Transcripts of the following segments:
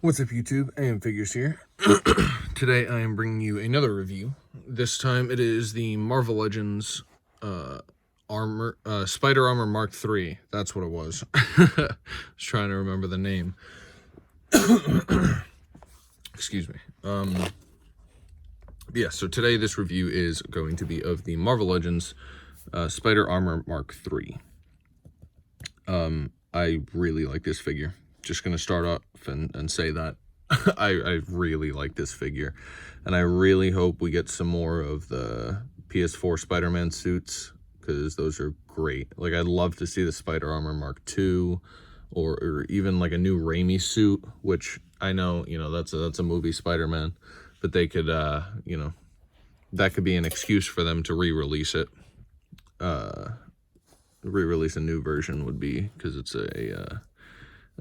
What's up, YouTube? I am Figures here. Today I am bringing you another review. This time it is the Marvel Legends Spider Armor Mark III. That's what it was. I was trying to remember the name. Excuse me. Yeah, so today this review is going to be of the Marvel Legends Spider Armor Mark III. I really like this figure. Just going to start off and say that I really like this figure, and I really hope we get some more of the PS4 Spider-Man suits, because those are great. Like, I'd love to see the Spider Armor Mark II, or even like a new Raimi suit, which I know, that's a movie Spider-Man, but they could, that could be an excuse for them to re-release it. Re-release a new version would be, because it's a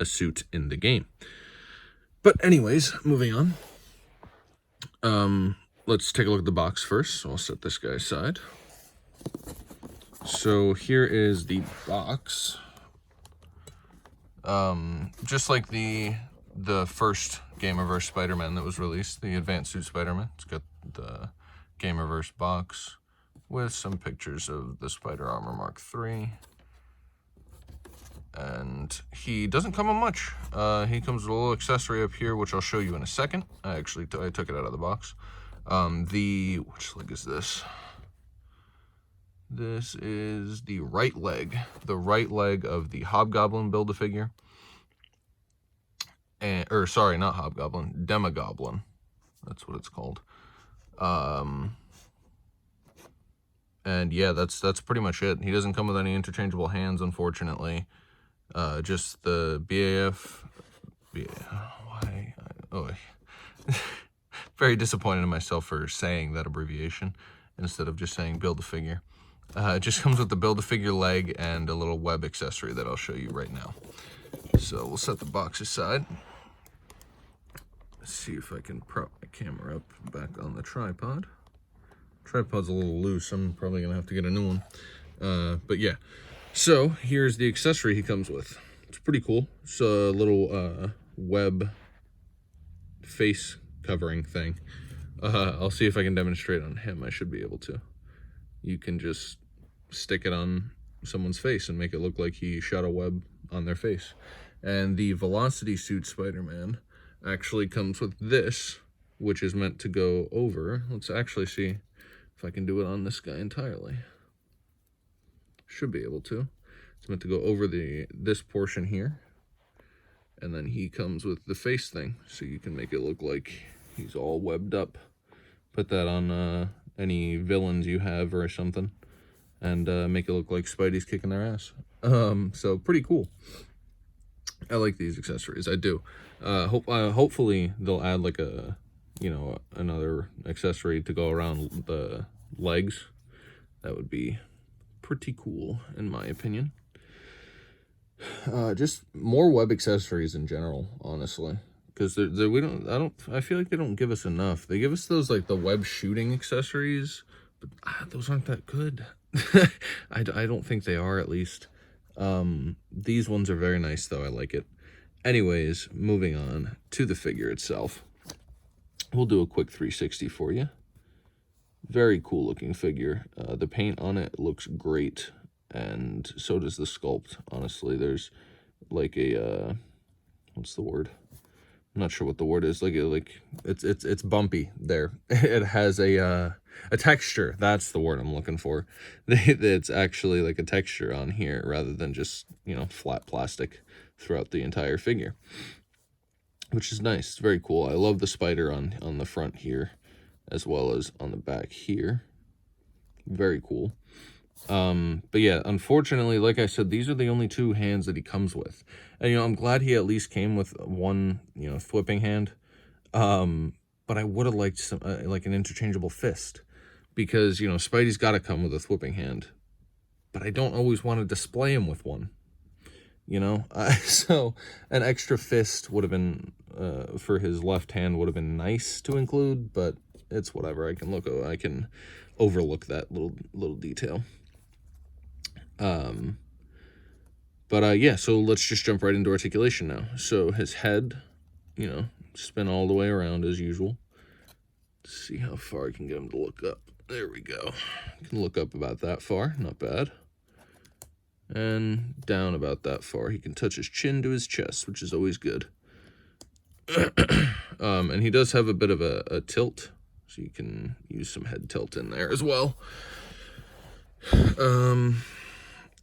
suit in the game. But anyways, moving on. Let's take a look at the box first. So I'll set this guy aside. So here is the box. Just like the first Gamerverse Spider-Man that was released, the Advanced Suit Spider-Man. It's got the Gamerverse box with some pictures of the Spider Armor Mark III. And he doesn't come with much. He comes with a little accessory up here, which I'll show you in a second. I took it out of the box. Which leg is this? This is the right leg. The right leg of the Hobgoblin Build-A-Figure. Or sorry, not Hobgoblin, Demogoblin. That's what it's called. And yeah, that's pretty much it. He doesn't come with any interchangeable hands, unfortunately. Just the very disappointed in myself for saying that abbreviation instead of just saying Build-A-Figure. It just comes with the Build-A-Figure leg and a little web accessory that I'll show you right now. So we'll set the box aside. Let's see if I can prop my camera up back on the tripod. Tripod's a little loose. I'm probably gonna have to get a new one. But yeah. So here's the accessory he comes with. It's pretty cool. It's a little web face covering thing. I'll see if I can demonstrate on him. I should be able to. You can just stick it on someone's face and make it look like he shot a web on their face. And the Velocity Suit Spider-Man actually comes with this, which is meant to go over. Let's actually see if I can do it on this guy entirely. Should be able to. It's meant to go over this portion here, and then he comes with the face thing, so you can make it look like he's all webbed up. Put that on any villains you have or something, and make it look like Spidey's kicking their ass. So pretty cool. I like these accessories. I do. Hopefully they'll add like another accessory to go around the legs. That would be pretty cool, in my opinion. Just more web accessories in general, honestly, because I feel like they don't give us enough. They give us those like the web shooting accessories, but those aren't that good. I don't think they are, at least. These ones are very nice though. I like it. Anyways, moving on to the figure itself. We'll do a quick 360 for you. Very cool looking figure. The paint on it looks great, and so does the sculpt. Honestly, there's like a what's the word? I'm not sure what the word is. It's bumpy there. It has a texture. That's the word I'm looking for. It's actually like a texture on here rather than just flat plastic throughout the entire figure, which is nice. It's very cool. I love the spider on the front here, as well as on the back here. Very cool. But yeah, unfortunately, like I said, these are the only two hands that he comes with. And, I'm glad he at least came with one, flipping hand. But I would have liked some, like an interchangeable fist. Because, Spidey's got to come with a flipping hand. But I don't always want to display him with one. So an extra fist would have been, for his left hand, would have been nice to include, but it's whatever. I can overlook that little detail. But yeah, so let's just jump right into articulation now. So his head, spin all the way around as usual. Let's see how far I can get him to look up. There we go. Can look up about that far, not bad. And down about that far. He can touch his chin to his chest, which is always good. And he does have a bit of a tilt, so you can use some head tilt in there as well.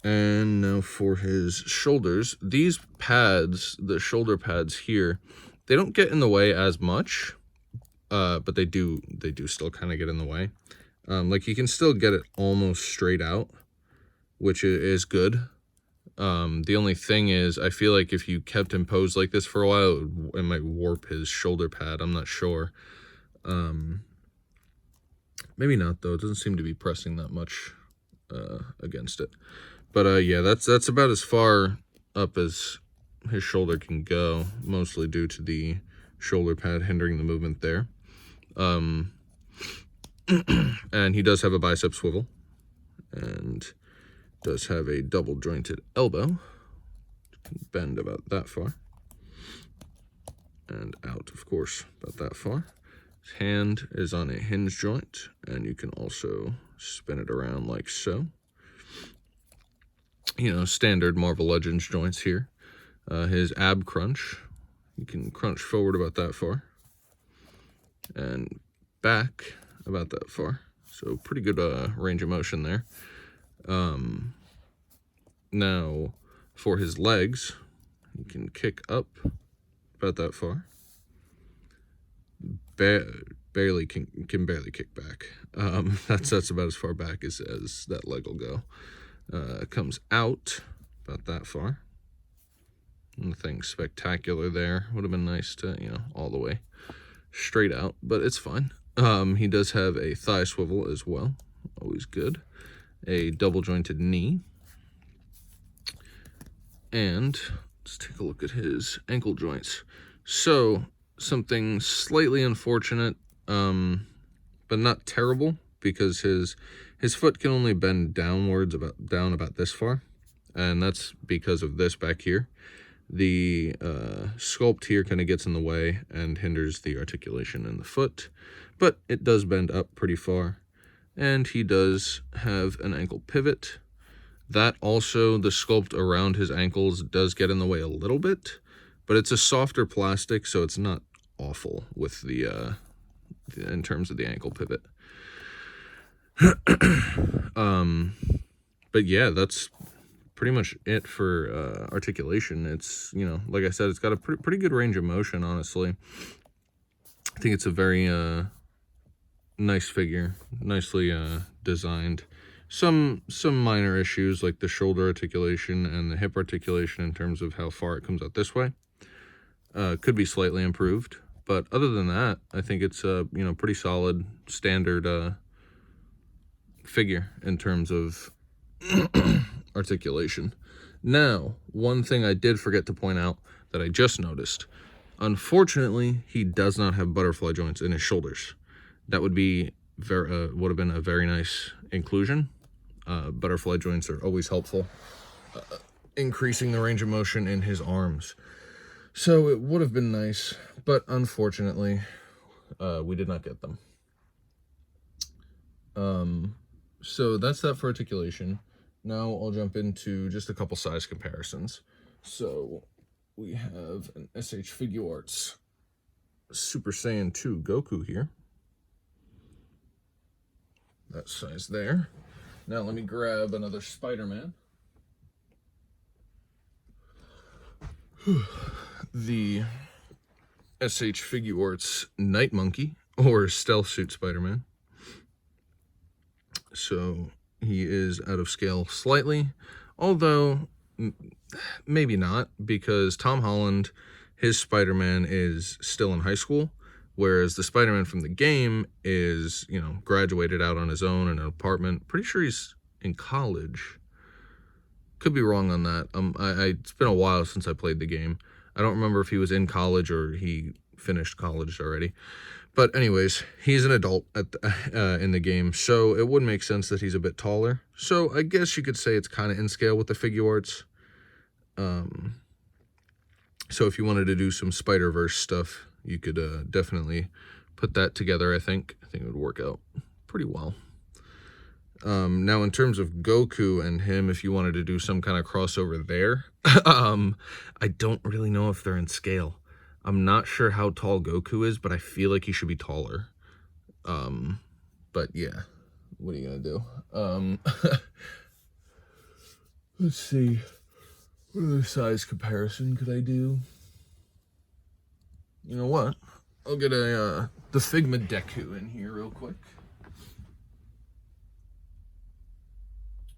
And now for his shoulders, these pads, the shoulder pads here, they don't get in the way as much, but they do still kind of get in the way. Like you can still get it almost straight out, which is good. The only thing is, I feel like if you kept him posed like this for a while, it might warp his shoulder pad. I'm not sure. Maybe not though. It doesn't seem to be pressing that much against it. But yeah, that's about as far up as his shoulder can go, mostly due to the shoulder pad hindering the movement there. And he does have a bicep swivel, and does have a double jointed elbow. Can bend about that far, and out, of course, about that far. His hand is on a hinge joint, and you can also spin it around like so. You know, standard Marvel Legends joints here. His ab crunch, you can crunch forward about that far, and back about that far. So pretty good range of motion there. Now for his legs, you can kick up about that far. Barely can barely kick back. That's about as far back as that leg will go. Comes out about that far. Nothing spectacular there. Would have been nice to, you know, all the way straight out, but it's fine. He does have a thigh swivel as well. Always good. A double jointed knee. And let's take a look at his ankle joints. So something slightly unfortunate, but not terrible, because his foot can only bend downwards down about this far, and that's because of this back here. The sculpt here kind of gets in the way and hinders the articulation in the foot, but it does bend up pretty far. And he does have an ankle pivot. That also, the sculpt around his ankles does get in the way a little bit, but it's a softer plastic, so it's not awful with the in terms of the ankle pivot. But yeah, that's pretty much it for articulation. It's, you know, like I said, it's got a pretty good range of motion, honestly. I think it's a very nice figure, nicely designed. Some minor issues like the shoulder articulation and the hip articulation in terms of how far it comes out this way could be slightly improved, but other than that, I think it's a, you know, pretty solid standard figure in terms of articulation. Now, one thing I did forget to point out that I just noticed, unfortunately, he does not have butterfly joints in his shoulders. That would be would have been a very nice inclusion. Butterfly joints are always helpful, increasing the range of motion in his arms. So it would have been nice, but unfortunately, we did not get them. So that's that for articulation. Now I'll jump into just a couple size comparisons. So we have an SH Figuarts Super Saiyan 2 Goku here. That size there. Now let me grab another Spider-Man. The SH Figuarts Night Monkey, or Stealth Suit Spider-Man. So he is out of scale slightly, although maybe not, because Tom Holland, his Spider-Man is still in high school, whereas the Spider-Man from the game is, you know, graduated out on his own in an apartment. Pretty sure he's in college. Could be wrong on that. It's been a while since I played the game. I don't remember if he was in college or he finished college already. But anyways, he's an adult in the game, so it would make sense that he's a bit taller. So I guess you could say it's kind of in scale with the Figuarts. So if you wanted to do some Spider-Verse stuff, you could definitely put that together. I think it would work out pretty well. Now, in terms of Goku and him, if you wanted to do some kind of crossover there, I don't really know if they're in scale. I'm not sure how tall Goku is, but I feel like he should be taller. But yeah, what are you gonna do? Let's see. What other size comparison could I do? You know what? I'll get the Figma Deku in here real quick,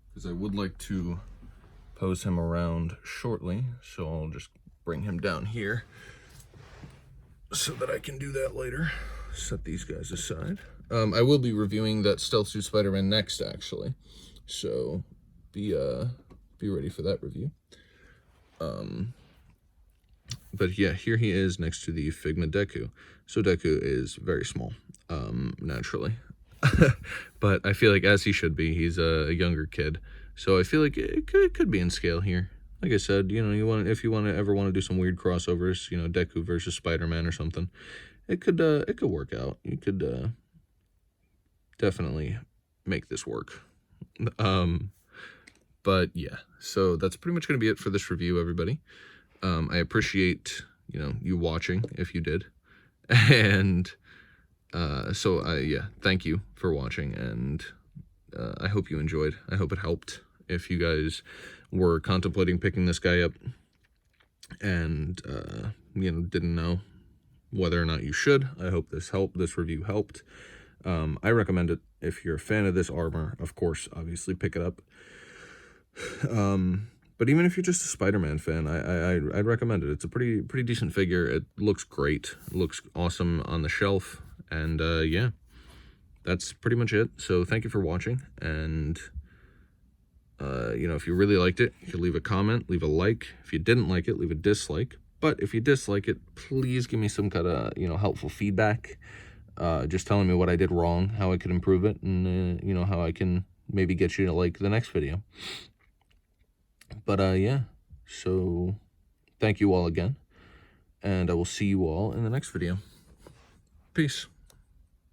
because I would like to pose him around shortly, so I'll just bring him down here so that I can do that later. Set these guys aside. I will be reviewing that Stealth Suit Spider-Man next, actually, so be ready for that review. But yeah, here he is next to the Figma Deku. So Deku is very small, naturally. But I feel like, as he should be, he's a younger kid. So I feel like it could be in scale here. Like I said, you know, if you ever want to do some weird crossovers, you know, Deku versus Spider-Man or something, it could work out. You could definitely make this work. But yeah, so that's pretty much going to be it for this review, everybody. I appreciate, you know, you watching, if you did. And yeah, thank you for watching, and I hope you enjoyed. I hope it helped. If you guys were contemplating picking this guy up and, you know, didn't know whether or not you should, I hope this review helped. I recommend it. If you're a fan of this armor, of course, obviously pick it up. But even if you're just a Spider-Man fan, I'd recommend it. It's a pretty decent figure. It looks great. It looks awesome on the shelf. And yeah, that's pretty much it. So thank you for watching. And you know, if you really liked it, you could leave a comment, leave a like. If you didn't like it, leave a dislike. But if you dislike it, please give me some kind of, you know, helpful feedback. Just telling me what I did wrong, how I could improve it, and you know, how I can maybe get you to like the next video. But yeah, so thank you all again, and I will see you all in the next video. Peace.